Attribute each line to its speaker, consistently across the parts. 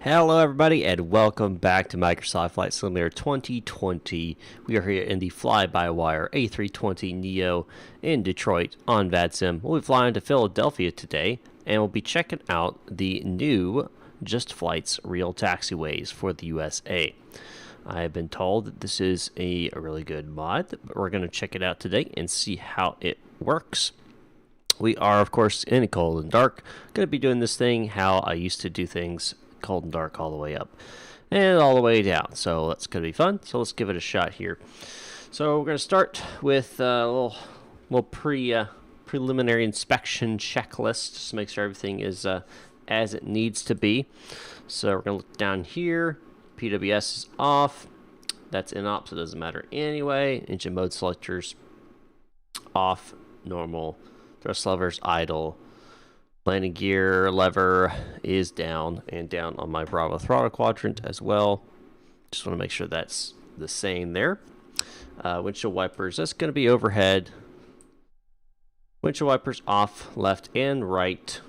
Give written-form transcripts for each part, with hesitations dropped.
Speaker 1: Hello everybody and welcome back to Microsoft Flight Simulator 2020. We are here in the FlyByWire A320 Neo in Detroit on VATSIM. We'll be flying to Philadelphia today and we'll be checking out the new Just Flight Real Taxiways for the USA. I have been told that this is a really good mod, but we're going to check it out today and see how it works. We are, of course, in cold and dark. Going to be doing this thing how I used to do things, cold and dark all the way up and all the way down. So that's going to be fun. So let's give it a shot here. So we're going to start with a little preliminary inspection checklist just to make sure everything is as it needs to be. So we're going to look down here. PWS is off. That's in op, so it doesn't matter anyway. Engine mode selectors off, normal. Thrust levers idle. Landing gear lever is down and down on my Bravo throttle quadrant as well. Just want to make sure that's the same there. Windshield wipers, that's going to be overhead. Windshield wipers off, left and right.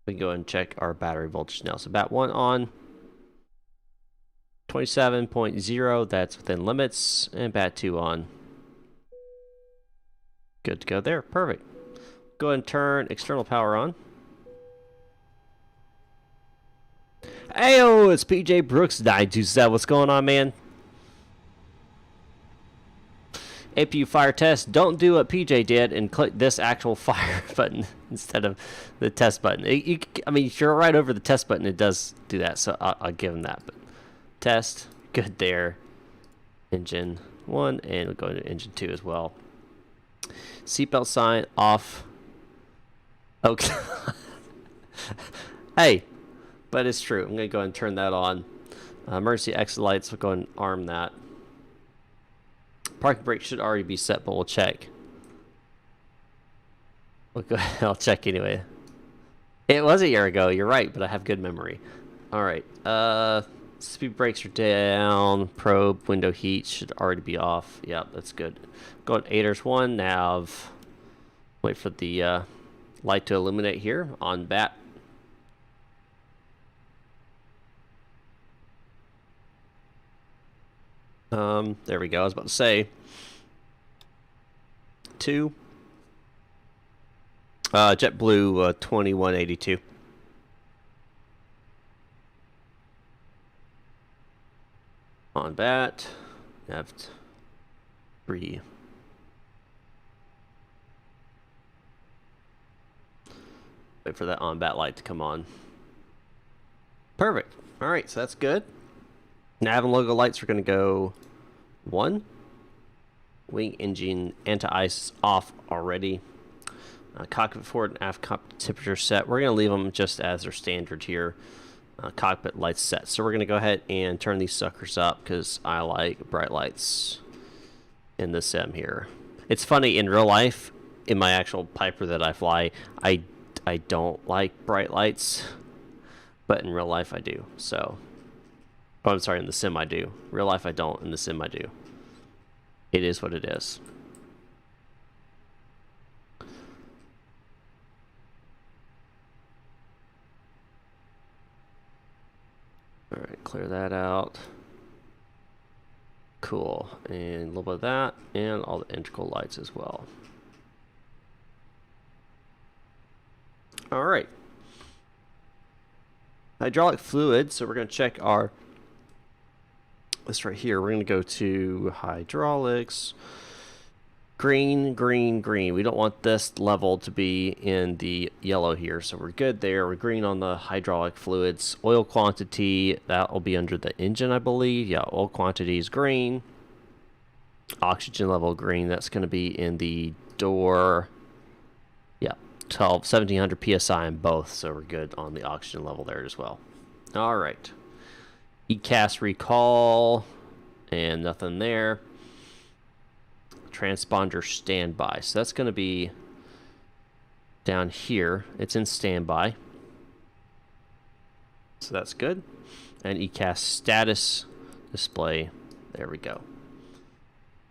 Speaker 1: We can go ahead and check our battery voltage now. So BAT 1 on. 27.0, that's within limits. And BAT 2 on. Good to go there, perfect. Go ahead and turn external power on. Heyo, it's PJ Brooks 927. What's going on, man? APU fire test. Don't do what PJ did and click this actual fire button instead of the test button. I mean, if you're right over the test button, it does do that, so I'll give him that. But test, good there. Engine 1, and we'll go into engine 2 as well. Seatbelt sign off. Okay. Hey, but it's true. I'm going to go ahead and turn that on. Emergency exit lights, we'll go ahead and arm that. Parking brake should already be set, but we'll check. We'll go ahead, I'll check anyway. It was a year ago, you're right, but I have good memory. Alright, speed brakes are down. Probe, window heat should already be off. Yep, that's good. Go ahead, aiders 1, nav. Wait for the light to illuminate here on BAT. There we go. I was about to say 2. JetBlue 2182. On BAT. Nav 3. Wait for that on BAT light to come on. Perfect. All right, so that's good. Nav and logo lights are going to go 1. Wing engine anti-ice off already. Cockpit forward and aft cockpit temperature set. We're going to leave them just as they're standard here. Cockpit lights set. So we're going to go ahead and turn these suckers up because I like bright lights in the sim here. It's funny, in real life, in my actual Piper that I fly, I don't like bright lights, but in real life I do. So, oh, I'm sorry, in the sim I do. Real life I don't, in the sim I do. It is what it is. Alright, clear that out. Cool. And a little bit of that, and all the integral lights as well. Alright. Hydraulic fluid, so we're going to check our, this right here, we're going to go to hydraulics, green, green, green. We don't want this level to be in the yellow here, so we're good there. We're green on the hydraulic fluids. Oil quantity, that will be under the engine, I believe. Yeah, oil quantity is green. Oxygen level green, that's going to be in the door. Yeah, 1700 psi in both, so we're good on the oxygen level there as well. All right. ECAS recall, and nothing there. Transponder standby, so that's going to be down here. It's in standby, so that's good. And ECAS status display, there we go.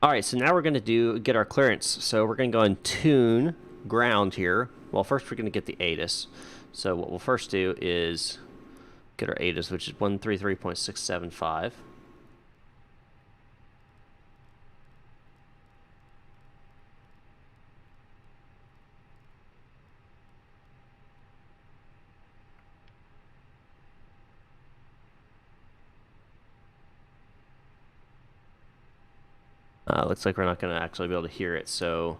Speaker 1: All right, so now we're going to get our clearance. So we're going to go and tune ground here. Well, first we're going to get the ATIS. So what we'll first do is get our ATIS, which is 133.675. Looks like we're not going to actually be able to hear it, so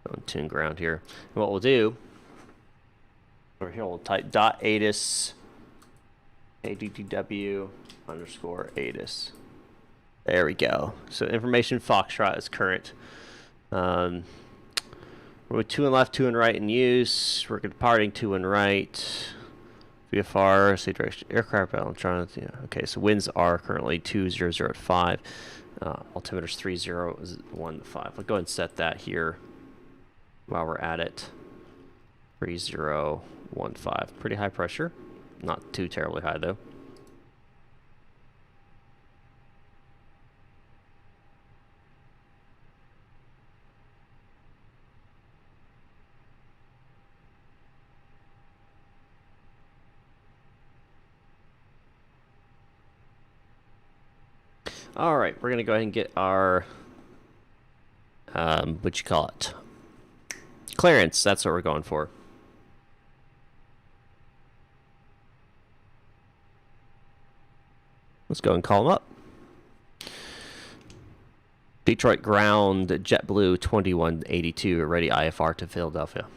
Speaker 1: on tune ground here. And what we'll do, over here we'll type .ATIS ADTW underscore ATIS. There we go. So information Foxtrot is current. We're with 2 and left, 2 and right in use. We're departing 2 and right. VFR, say direction, aircraft, electronics. Yeah. Okay, so winds are currently 20 at 5. Altimeter's 3015. I'll go ahead and set that here while we're at it. 3015. Pretty high pressure. Not too terribly high though. All right, we're gonna go ahead and get our clearance. That's what we're going for. Let's go and call them up. Detroit ground, JetBlue 2182, ready IFR to Philadelphia.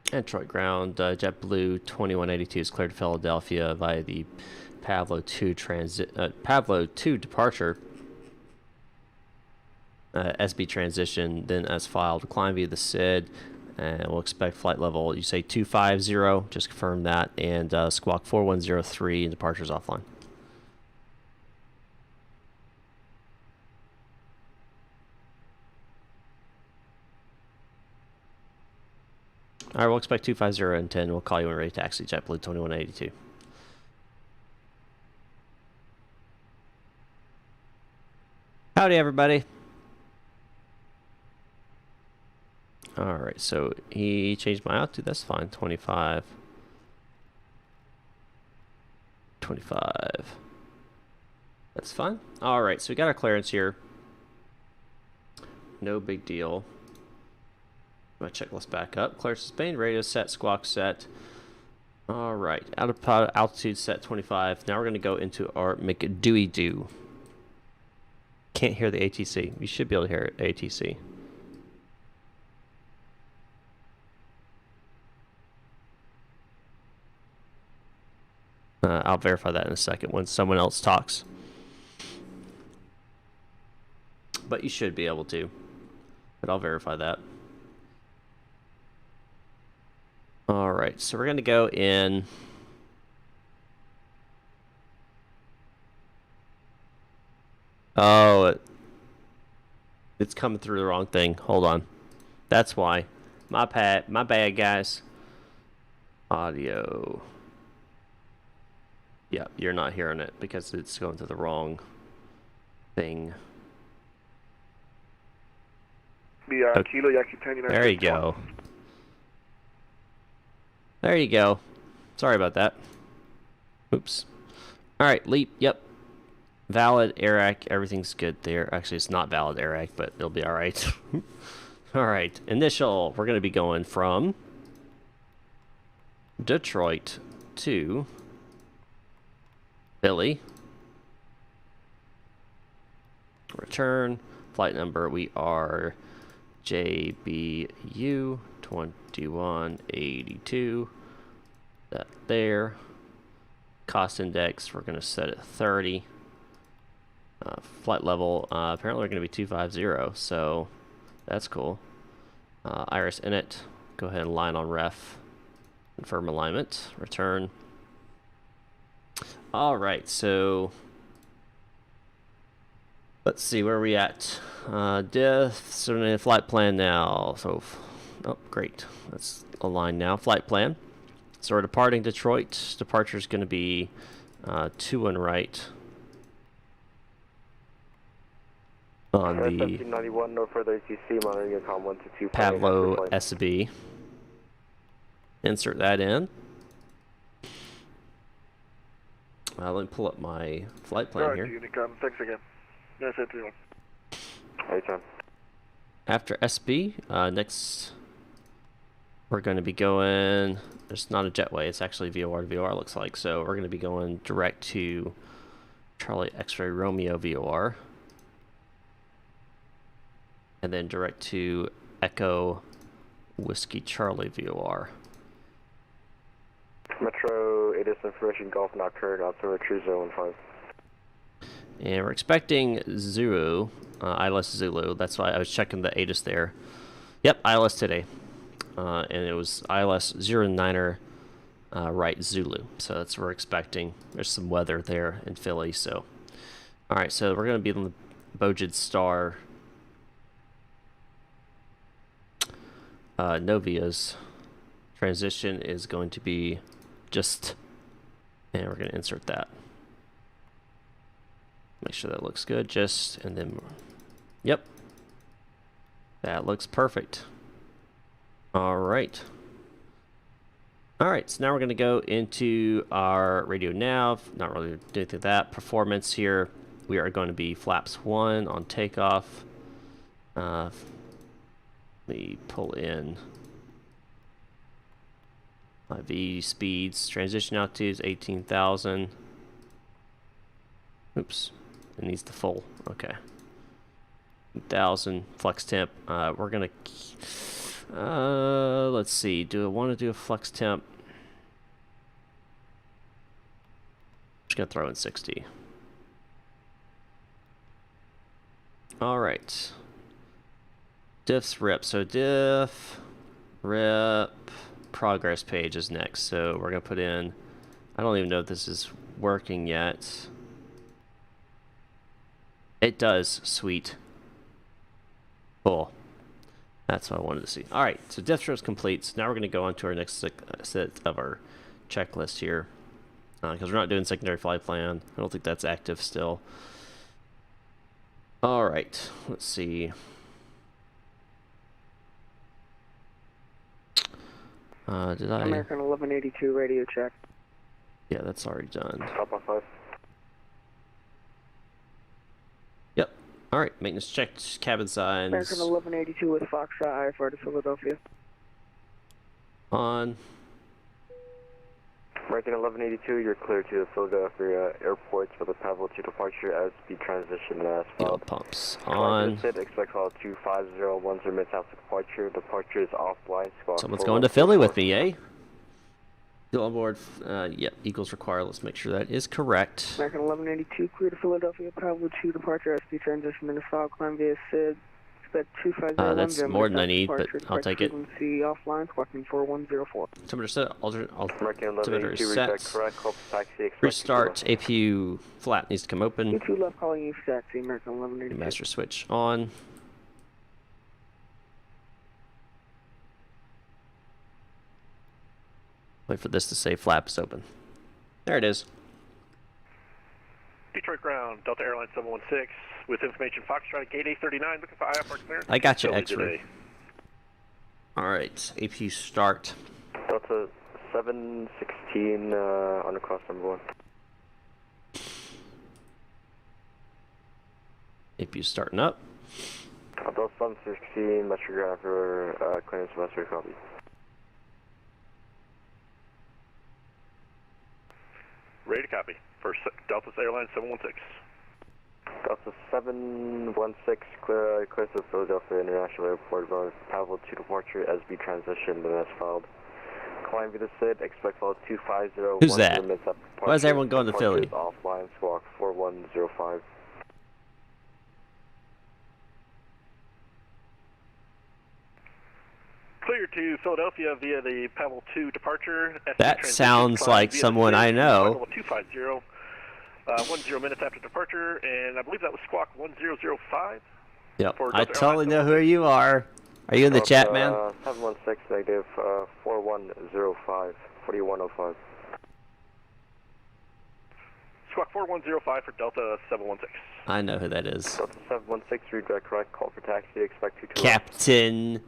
Speaker 1: Detroit ground, JetBlue 2182 is cleared to Philadelphia via the Pavlo 2 departure. SB transition, then as filed, climb via the SID, and we'll expect flight level, you say 250, just confirm that, and squawk 4103 and departure's offline. All right, we'll expect 250 and 10. We'll call you when ready to taxi, JetBlue 2182. Howdy, everybody. All right, so he changed my altitude. That's fine. 25. 25. That's fine. All right, so we got our clearance here. No big deal. My checklist back up. Clear sustained, radio set, squawk set. All right, out of altitude set 25. Now we're going to go into our MCDU. Can't hear the ATC. You should be able to hear ATC. I'll verify that in a second when someone else talks. But you should be able to. But I'll verify that. All right, so we're going to go in. Oh, it's coming through the wrong thing. Hold on. That's why. My bad, guys. Audio. Yeah, you're not hearing it because it's going to the wrong thing. Okay. There you go. There you go. Sorry about that. Oops. Alright, leap. Yep. Valid ARAC. Everything's good there. Actually, it's not valid ARAC, but it'll be alright. Alright. Initial. We're going to be going from Detroit to Philly. Return. Flight number. We are JBU 2182. That there. Cost index, we're going to set it 30. Flight level, apparently we're going to be 250, so that's cool. Iris init, go ahead and line on ref. Confirm alignment, return. Alright, so let's see where we at. Diff, so flight plan now. So, oh, great. That's aligned now. Flight plan. So we're departing Detroit. Departure is going to be 2 and right. On the
Speaker 2: 1791, no further ATC, monitoring your comm 122.
Speaker 1: Pavlo SB. Insert that in. Let me pull up my flight plan here.
Speaker 2: Honeycomb, thanks again. Yes, everyone. Anytime.
Speaker 1: After SB, next we're going to be going. It's not a jetway; it's actually VOR to VOR. Looks like so. We're going to be going direct to Charlie X-ray Romeo VOR, and then direct to Echo Whiskey Charlie VOR.
Speaker 2: Metro, it is information Golf Nocturne, Observer True Zone 5.
Speaker 1: And we're expecting Zulu, ILS Zulu. That's why I was checking the ATIS there. Yep, ILS today. And it was ILS 09er right Zulu. So that's what we're expecting. There's some weather there in Philly. So, all right, so we're going to be on the Bojid Star Novia's transition is going to be just, and we're going to insert that. Make sure that looks good, just, and then, yep, that looks perfect. All right. All right, so now we're going to go into our radio nav, not really do anything with that. Performance here, we are going to be flaps 1 on takeoff. Let me pull in my V speeds. Transition altitude is 18,000. Oops. It needs the full. Okay. 1,000 flex temp. We're gonna. Let's see. Do I want to do a flex temp? Just gonna throw in 60. All right. Diffs rep. So diff rep progress page is next. So we're gonna put in. I don't even know if this is working yet. It does. Sweet. Cool. That's what I wanted to see. All right, so diff is complete. So now we're going to go on to our next set of our checklist here. Because we're not doing secondary flight plan. I don't think that's active still. All right, let's see. Did I?
Speaker 3: American 1182 radio check.
Speaker 1: Yeah, that's already done.
Speaker 2: Top on 5.
Speaker 1: Yep. All right, maintenance checked, cabin signs.
Speaker 3: American 1182 with Foxtrot IFR to Philadelphia.
Speaker 1: On.
Speaker 2: American 1182, you're clear to the Philadelphia airports for the Pavlo to departure as speed transition as
Speaker 1: Fuel
Speaker 2: filed.
Speaker 1: pumps on.
Speaker 2: Expect call 25010 mid-south departure. Departure is offline.
Speaker 1: Someone's going to Philly with me, eh? Fuel on board. Yep, equals required. Let's make sure that is correct.
Speaker 3: American 1182, clear to Philadelphia, Pavlo 2 departure as speed transition in the file climb via SID. Expect 2501.
Speaker 1: That's more than I need, but I'll take it.
Speaker 3: Frequency offline, squawking 4104.
Speaker 1: Altimeter set.
Speaker 2: American
Speaker 1: Altimeter
Speaker 2: 1182,
Speaker 1: set.
Speaker 2: correct. Call taxi.
Speaker 1: Restart. APU flat needs to come open.
Speaker 3: 2 left calling you taxi, American 1182.
Speaker 1: Master switch on. Wait for this to say flaps open. There it is.
Speaker 4: Detroit ground, Delta Airlines 716, with information Foxtrot, gate A39, looking for IFR clearance.
Speaker 1: I got you,
Speaker 4: Philly
Speaker 1: X-ray.
Speaker 4: today.
Speaker 1: Alright, APU start.
Speaker 2: Delta 716 on the cross number 1.
Speaker 1: APU starting up.
Speaker 2: Delta 716, metrographer, clearance master copy.
Speaker 4: Ready to copy. First Delta Airlines 716.
Speaker 2: Delta 716, clear to Philadelphia International Airport, Pavlo 2 departure, SB transition, and as filed. Climb via the SID, expect fall 250.
Speaker 1: Who's that?
Speaker 2: Minutes after
Speaker 1: Why is everyone going to
Speaker 2: departure
Speaker 1: Philly?
Speaker 2: is offline, squawk 4105.
Speaker 4: Clear to Philadelphia via the Pavel 2 departure.
Speaker 1: That sounds like someone I know.
Speaker 4: 250, 10 minutes after departure, and I believe that was squawk 1005.
Speaker 1: Yep, I totally know who you are. Are you in the chat, man?
Speaker 2: 716 negative 4105, 4105.
Speaker 4: Squawk 4105 for Delta 716.
Speaker 1: I know who that is.
Speaker 2: Delta 716, redirect correct, call for taxi, expect 22.
Speaker 1: Captain.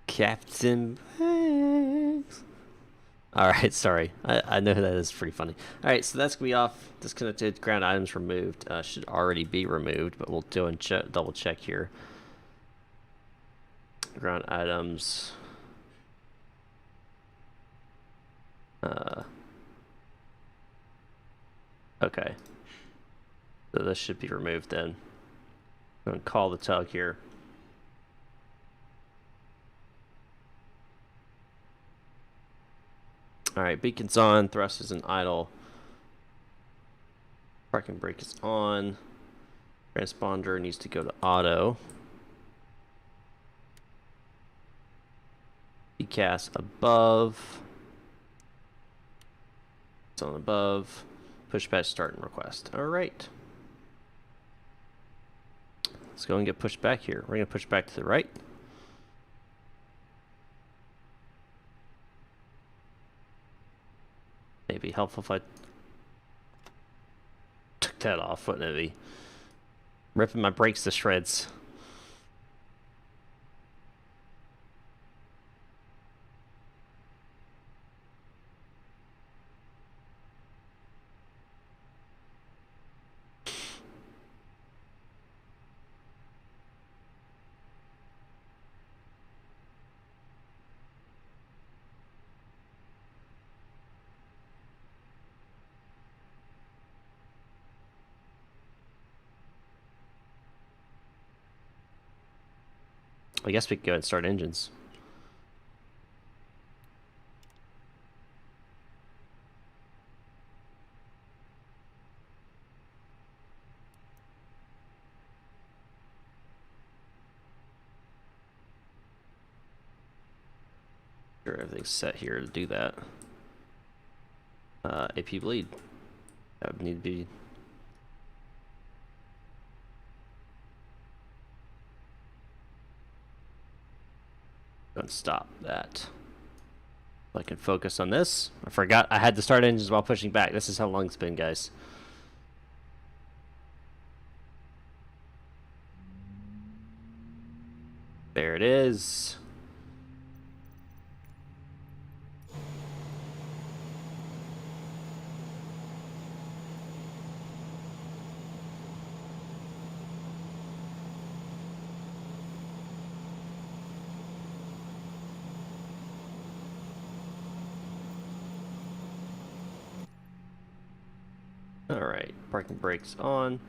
Speaker 1: Captain Banks. Alright, sorry. I know who that is. Pretty funny. Alright, so that's going to be off. Disconnected. Ground items removed. Should already be removed, but we'll do a double check here. Ground items. Okay. So this should be removed then. I'm going to call the tug here. Alright, beacon's on, thrust is in idle. Parking brake is on. Transponder needs to go to auto. ECAS above. It's on above. Pushback start and request. Alright. Let's go and get pushed back here. We're going to push back to the right. Maybe helpful if I took that off, wouldn't it be? Ripping my brakes to shreds. I guess we could go ahead and start engines. Sure, everything's set here to do that. AP bleed. That would need to be. Go and stop that. I can focus on this. I forgot I had to start engines while pushing back. This is how long it's been, guys. There it is. Alright, parking brakes on.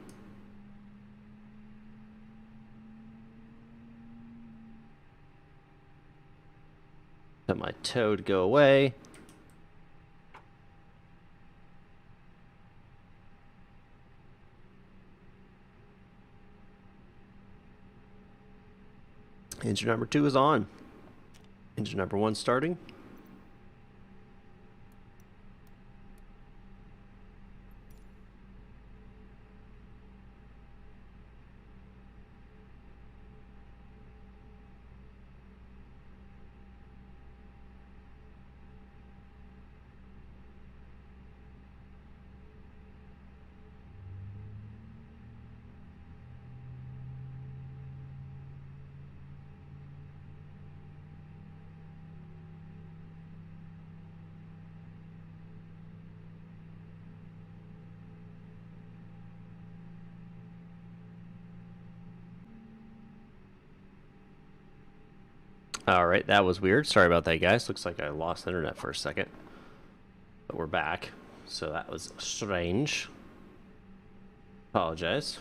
Speaker 1: Let my toad go away. Engine number 2 is on. Engine number 1 starting. Alright, that was weird. Sorry about that, guys. Looks like I lost internet for a second. But we're back. So that was strange. Apologize.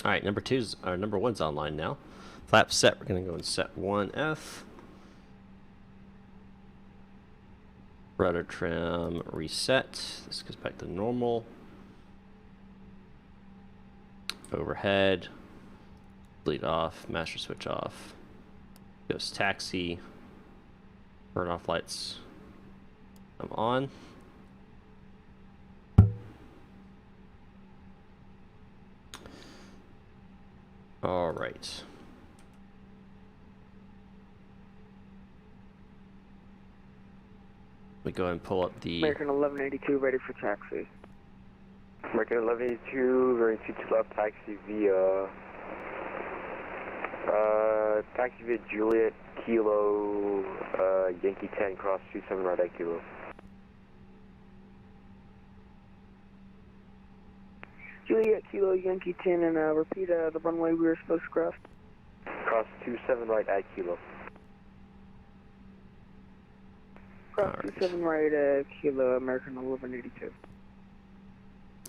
Speaker 1: Alright, number 1's online now. Flap set, we're going to go and set 1F. Rudder trim reset. This goes back to normal. Overhead. Bleed off. Master switch off. Goes taxi. Burn off lights. I'm on. All right. We go ahead and pull up the
Speaker 3: American 1182 ready for taxi.
Speaker 2: American 1182, very 22 left, taxi via Juliet, Kilo, Yankee 10, cross 27 right at Kilo.
Speaker 3: Juliet, Kilo, Yankee 10, and repeat the runway we were supposed to cross.
Speaker 2: Cross 27 right at Kilo.
Speaker 3: Cross 27 right, Kilo, American 1182.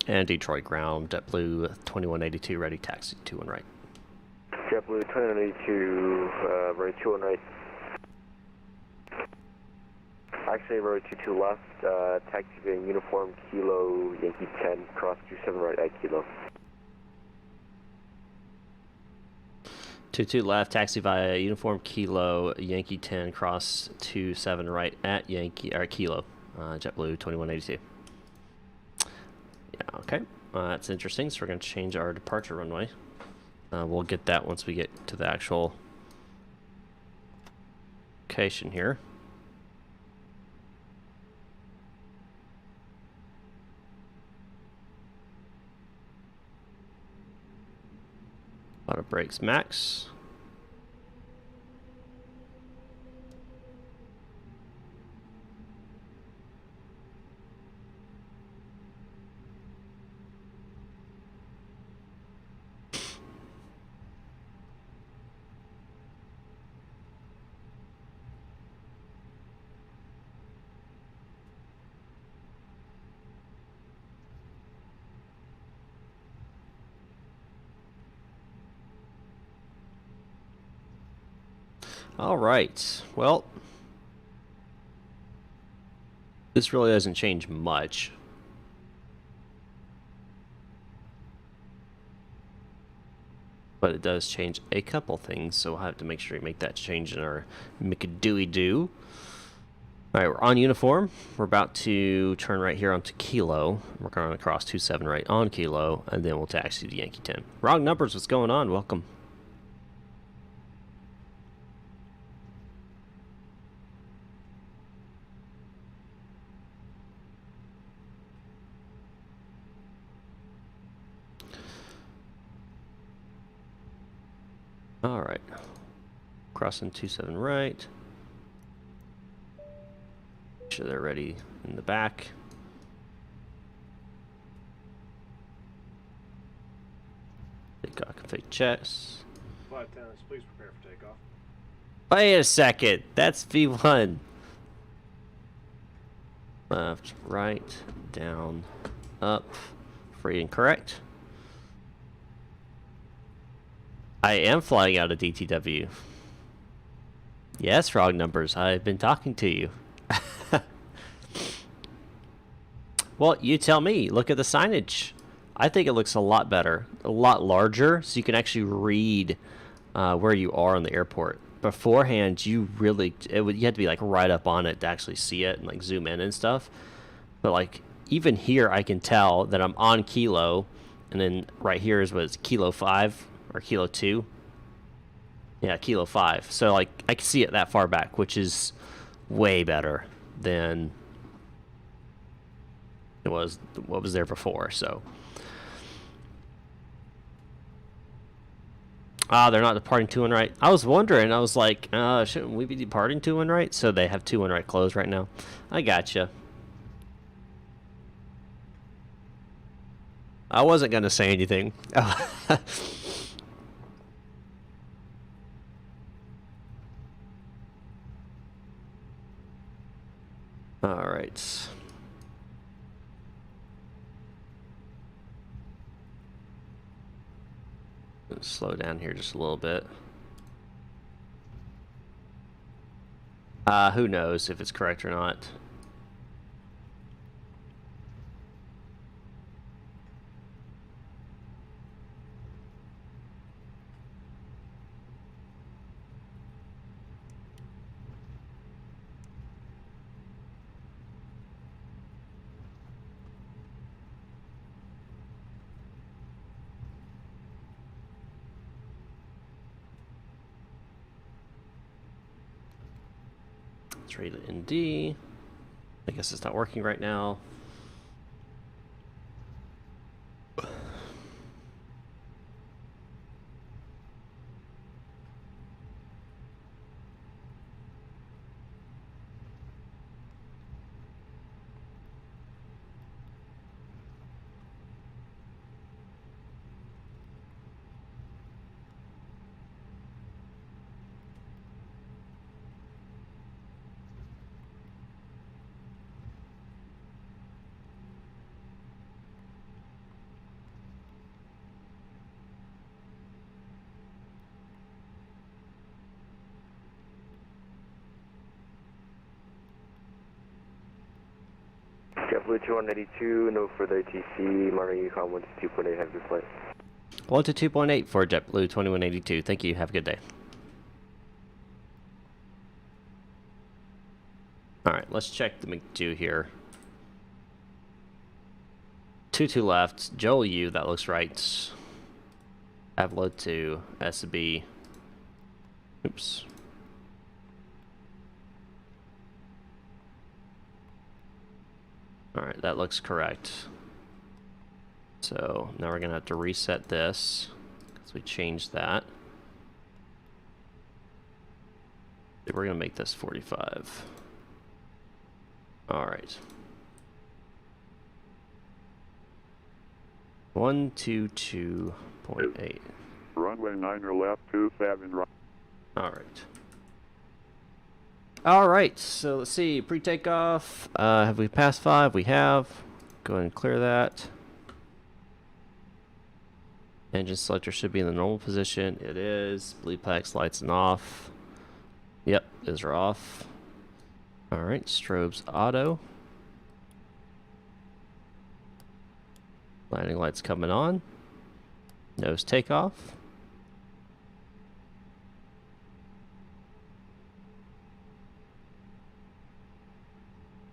Speaker 1: and Detroit ground. JetBlue 2182 ready, taxi 21 right.
Speaker 2: JetBlue 2182, road 21 right. Actually, road 22 left, taxi via uniform Kilo Yankee 10, cross 27 right at Kilo.
Speaker 1: 22 left, taxi via uniform Kilo Yankee 10, cross 27 right at Yankee or Kilo, JetBlue 2182. Yeah, okay, that's interesting. So we're going to change our departure runway. We'll get that once we get to the actual location here. Auto brakes max. All right, well, this really doesn't change much. But it does change a couple things, so we'll have to make sure we make that change in our MCDU. All right, we're on uniform. We're about to turn right here onto Kilo. We're going to cross 27 right on Kilo, and then we'll taxi to Yankee 10. Wrong numbers, what's going on? Welcome. All right, crossing 27 right. Make sure they're ready in the back. Takeoff config checks.
Speaker 5: Flight attendants, please prepare for takeoff.
Speaker 1: Wait a second, that's V1. Left, right, down, up, free and correct. I am flying out of DTW. Yes, wrong numbers. I've been talking to you. Well, you tell me. Look at the signage. I think it looks a lot better, a lot larger, so you can actually read where you are on the airport. Beforehand, you really you had to be like right up on it to actually see it and like zoom in and stuff. But like even here, I can tell that I'm on Kilo, and then right here is what it's Kilo 5. Or Kilo 2. Yeah, Kilo 5. So, like, I can see it that far back, which is way better than it was what was there before, so. They're not departing 2-1 right. I was wondering, I was like, shouldn't we be departing 2-1 right? So they have 2-1 right closed right now. I gotcha. I wasn't going to say anything. All right. Let's slow down here just a little bit. Who knows if it's correct or not. Let's rate it ND. I guess it's not working right now.
Speaker 2: JetBlue 2182, no further ATC, monitoring Yukon 122.8, have a good flight.
Speaker 1: 122.8 for JetBlue 2182. Thank you. Have a good day. Alright, let's check the M.2 here. 22 left. Joel U, that looks right. Avlo 2, SB. Oops. Alright, that looks correct. So now we're going to have to reset this because we changed that. We're going to make this 45. Alright. 122.8.
Speaker 6: Runway 9 left, 27 right.
Speaker 1: Alright. Alright, so let's see. Pre-takeoff. Have we passed 5? We have. Go ahead and clear that. Engine selector should be in the normal position. It is. Bleed packs, lights and off. Yep, those are off. Alright, strobes auto. Landing lights coming on. Nose takeoff.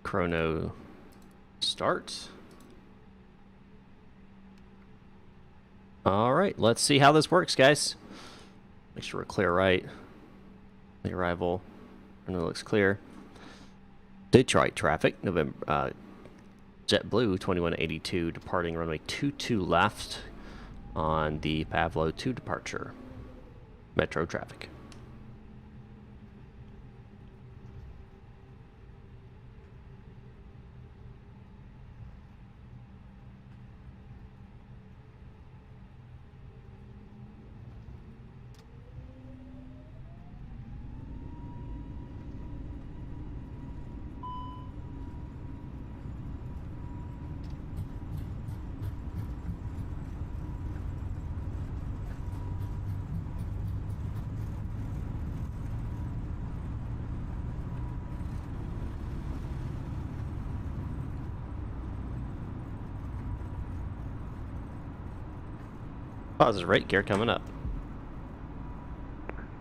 Speaker 1: Chrono start. Alright, let's see how this works, guys. Make sure we're clear right. The arrival. And it looks clear. Detroit traffic, November, JetBlue 2182 departing runway 22 left on the Pavlo 2 departure. Metro traffic. Positive rate gear coming up.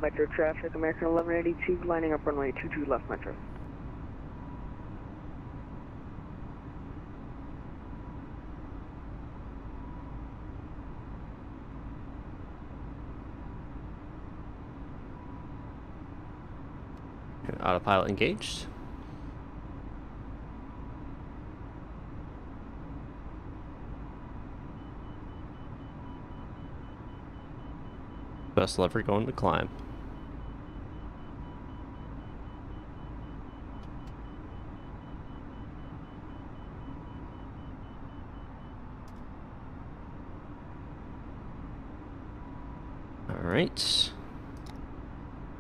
Speaker 3: Metro traffic, American 1182, lining up runway 22 left Metro.
Speaker 1: Autopilot engaged. Bus lever going to climb. All right.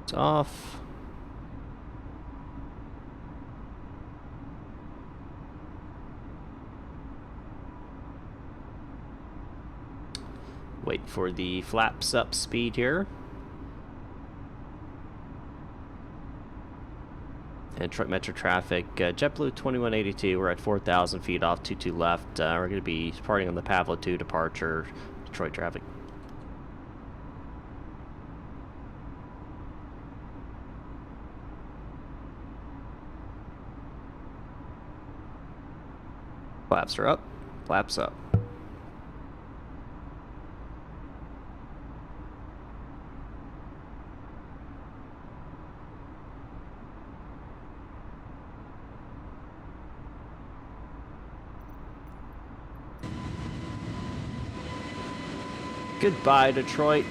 Speaker 1: It's off. Wait for the flaps up speed here. And Metro traffic, JetBlue 2182, we're at 4,000 feet off, 22 left. We're going to be departing on the Pavlo 2 departure, Detroit traffic. Flaps are up, flaps up. Goodbye, Detroit.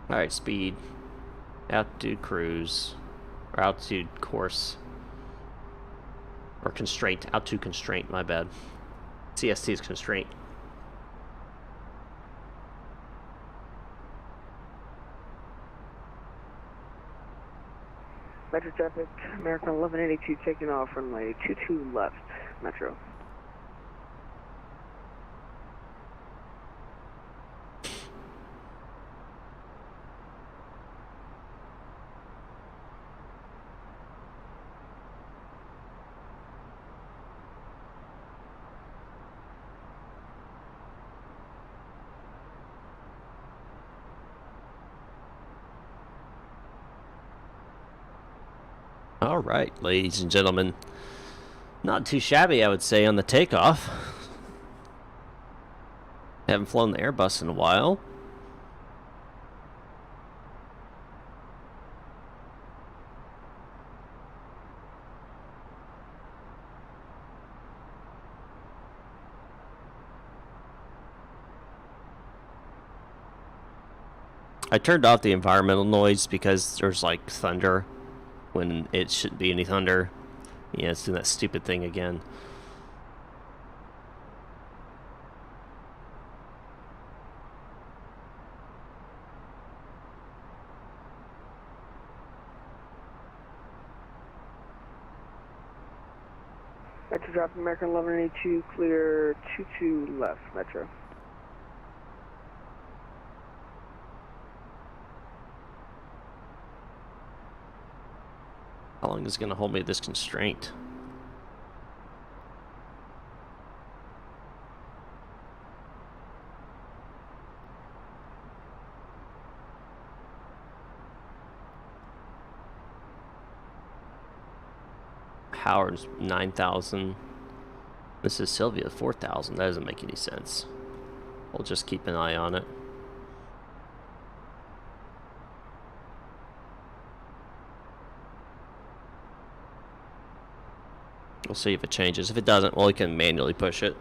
Speaker 1: Alright, speed. Altitude cruise. Or altitude course. Or constraint. Altitude constraint, my bad. CST is constraint.
Speaker 3: Metro traffic, American 1182 taking off runway 22 left, Metro.
Speaker 1: Alright, ladies and gentlemen. Not too shabby, I would say, on the takeoff. Haven't flown the Airbus in a while. I turned off the environmental noise because there's like thunder when it shouldn't be any thunder. Yeah, it's doing that stupid thing again.
Speaker 3: Metro drop American 1182, clear 22 left, Metro.
Speaker 1: How long is it going to hold me at this constraint? Howard's 9,000. This is Sylvia 4,000. That doesn't make any sense. We'll just keep an eye on it. We'll see if it changes. If it doesn't, well, we can manually push it.